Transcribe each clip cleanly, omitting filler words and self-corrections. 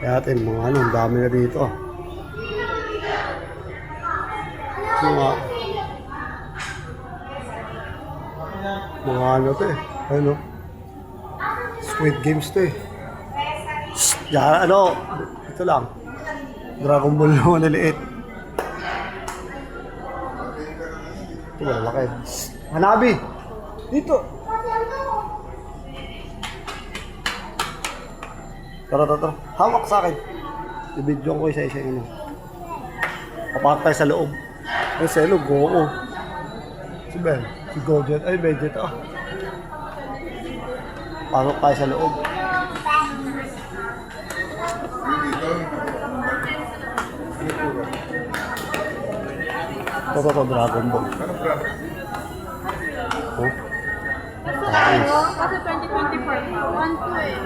Kaya natin mga ano, ang dami na dito. Mga ano to eh. Ayun o. Squid Games to eh. Yan, ano, ito lang. Dragon Ball na maliliit. Ito malaki. Hanabi! Dito! Tara. Hawak sa akin. I-video ko isa-isa yung ano. Papak tayo sa loob. Ay, sa loob, oo. Si Ben, si Gojet, ay, Veget, ah. Pasok tayo sa loob. Ito, Dragon Ball. Oh. Ano? Kasi 2024 pa. 1-2 eh.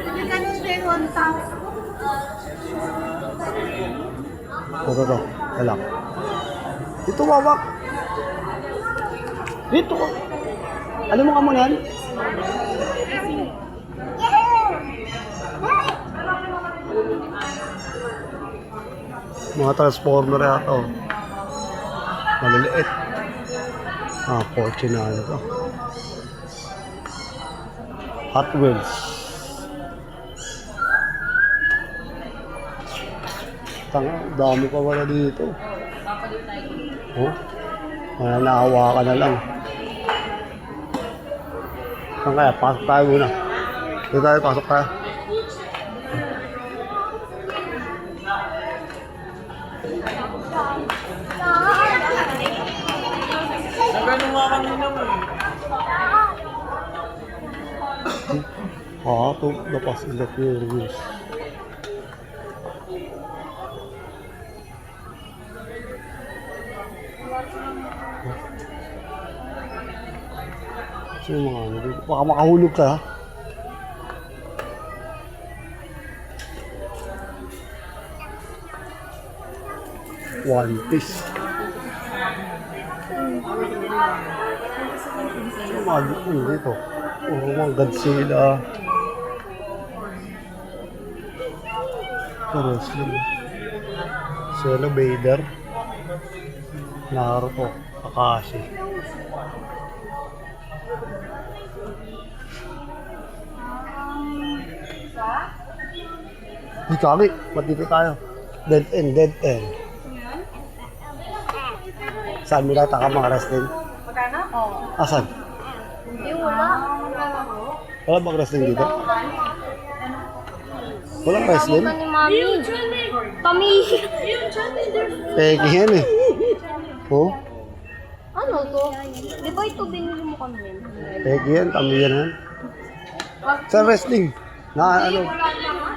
Hindi ganun din 1,000. Ito. Alam. Dito, wawak. Dito. Alam mo nga mo yan? Mga transformer yata, oh. Maliliit. Kotse na ano to. Hot Wheels. Tanga, dami pa wala dito. Oh, naawa ka na lang. Saan kaya? Pasok tayo muna. Dito tayo, pasok tayo. Nagano nga kanina mo eh. Ito, lapas ilat yung reviews. Sino mga ano dito? Baka makahulog ka, ha? One Piece. Sino mga dito? Puro mga Godzilla. Ito wrestling. Solo Vader. Naruto. Kakashi. Di kami. Ba't dito tayo? Dead end. Saan mo nata ka mga wrestling? Magkano? Oo. Asan? Hindi, wala. Wala bang wrestling dito? Walang wrestling? Ni Mami. Kami. Peki yan eh. Oh? Ano to? Di ba ito binili mo kami? Peki yan, kami yan han. Sa wrestling. Na ano? Wala na nga.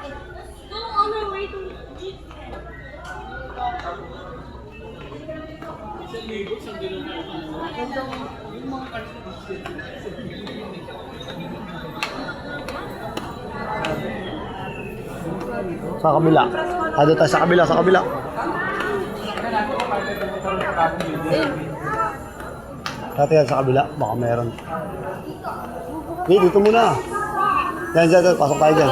Sa kabila. Ano tayo sa kabila, sa kabila. Dati yan sa kabila, baka meron. Dito muna. Diyan, pasok tayo dyan.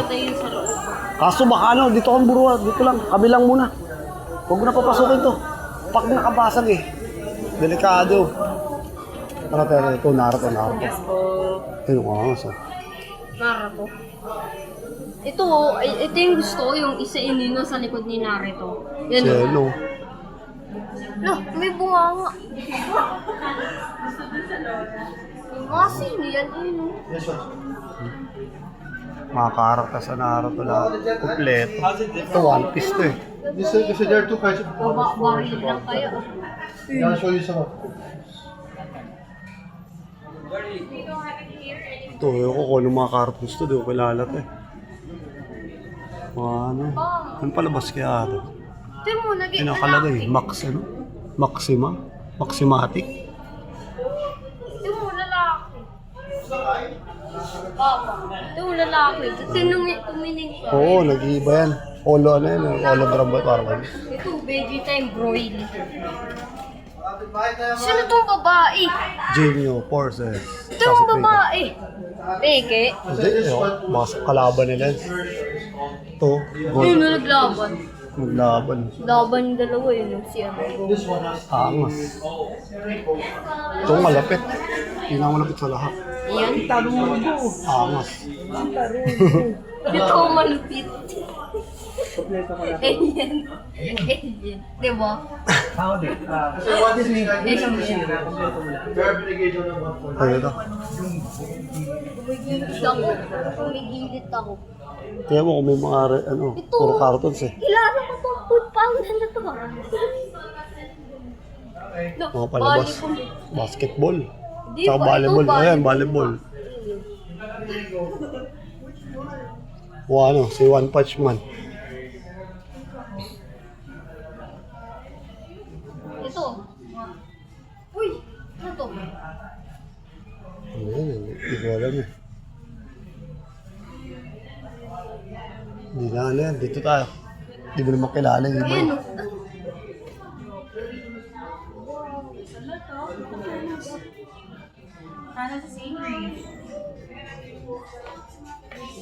Kaso baka ano, dito kang buruan, dito lang, kabilang muna. Huwag mo na papasukin to. Pag nakabasag eh. Delikado. Ano tayo, ito, Naruto. Yes po. Ayun ko nga, so. Naruto. Ito yung gusto ko, yung isa inino sa likod ni Naruto. Yan o. Selo. Loh, may bunga nga. Mga sino yan? Ayun o. Mga karakter sa Naruto lahat. Kompleto. Ito, One Piece to eh. Kasi there are two kinds of Baril lang kayo. I'll show you some of Ito, yung ko ng mga cartoons to, di ko kilala to eh. Mga ano, ano palabas kaya ito? Ito mo, Yung nakalagay, Maximatic. Ito mo, lalaki. Papa, ito mo, lalaki. Tuminig siya. Oo, nag-iiba yan. Holo ano yan, hologram ba parang? Ito, Vegeta and Broly. Sino tong babae? Genio Forces. Ito yung babae. Peke. Hindi, mga kalaban nila. To, Ayun, gold. naglaban. Maglaban. Laban yung dalawa yun, yung si ano. Angas. Ito malapit. Pinakamalapit sa lahat. Ayan. Angas. Ito ang malupit. Alien. Alien. Diba? So what is mean? Verification of one point. Ano ito? Gumigilid ako. Gumigilid ako. Kaya mo kung may mga, ano, Ito. puro cartons eh. Kailangan ko itong food pound na to. Mga palabas. Basketball. Di Tsaka ba? volleyball. Ito, Ayan, volleyball. O ano, si One Punch Man. Ito. Uy! Ano to? Ano yan, hindi ko alam eh. Hindi na ano yan, dito tayo. Hindi mo naman kilala yung iba. Ayan o.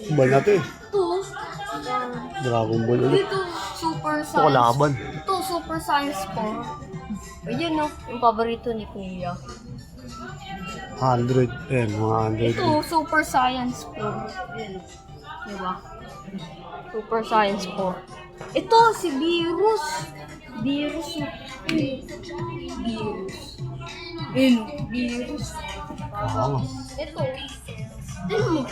Iba na to eh. Ito. Dragon Ball ulit. Dito, super Ito science. kalaban. Ito, super science po. Ayan o, yung paborito ni Kuya. 100. Ayan, mga 100. Ito, super science po. Ayan o. Diba? Super science po. Ito, si Virus. Virus o. Virus. Ayan o, Virus. Angas. Ito. Ano mo?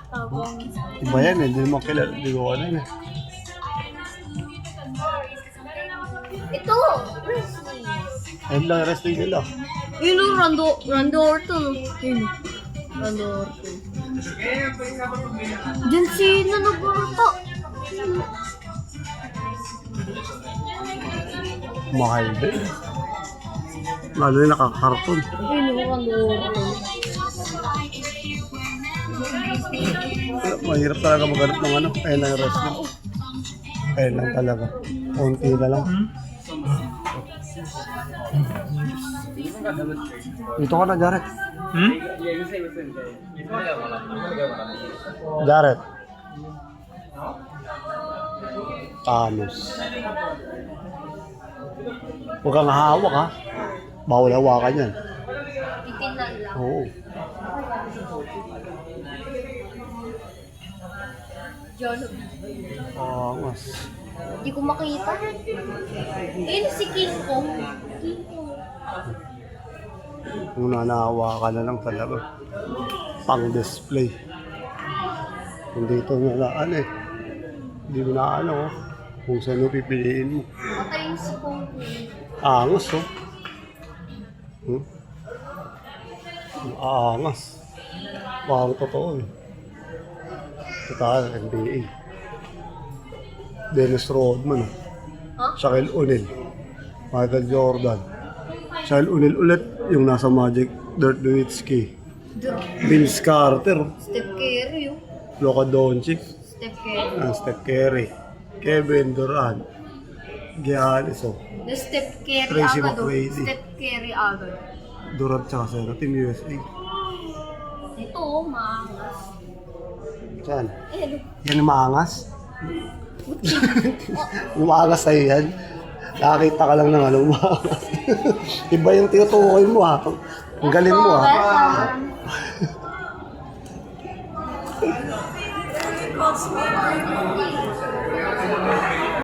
Tabang. Iba yan eh, hindi mo kilala. Hindi ko alam eh. Ito! Wrestling. Ayun lang yung wrestling nila. Yun o, Randy Orton. Yun o. Randy Orton. Diyan si Nanaburuto. Mahal din. Lalo yung nakakarton. Yun o, Randy Orton. Mahirap talaga maghanap ng ano. Ayun lang yung wrestling. Ayun lang talaga. Konti na lang. Dito ka na, Jared. Jared. Thanos. Huwag kang hawak ha. Bawal hawakan yan. Titinan lang. Oo. Jollibee. Angas. Hindi ko makita. Ayun si King Kong. King Kong. Kung nanahawakan na lang talaga. Pang display. Kung dito na ano eh. Hindi mo na ano oh. Kung saan mo pipiliin mo. Patayin si Kong Kong. Angas oh. Angas. Parang totoo eh. Total, NBA. Dennis Rodman. Ha? Shaquille O'Neal. Michael Jordan. Shaquille O'Neal ulit yung nasa Magic. Dirk Nowitzki. Vince Carter. Steph Curry. Luka Doncic. Steph Curry. Steph Curry. Kevin Durant. Giannis oh. The Steph Curry Tracy agad. McGrady. Steph Curry agad. Durant tsaka sa Team USA. Ito, maangas. Saan? Ayun. Yan yung maangas? Yung maangas sa'yo yan? Nakakita ka lang ng ano, maangas. Iba yung tinutukoy mo ha. Ang galing mo ha.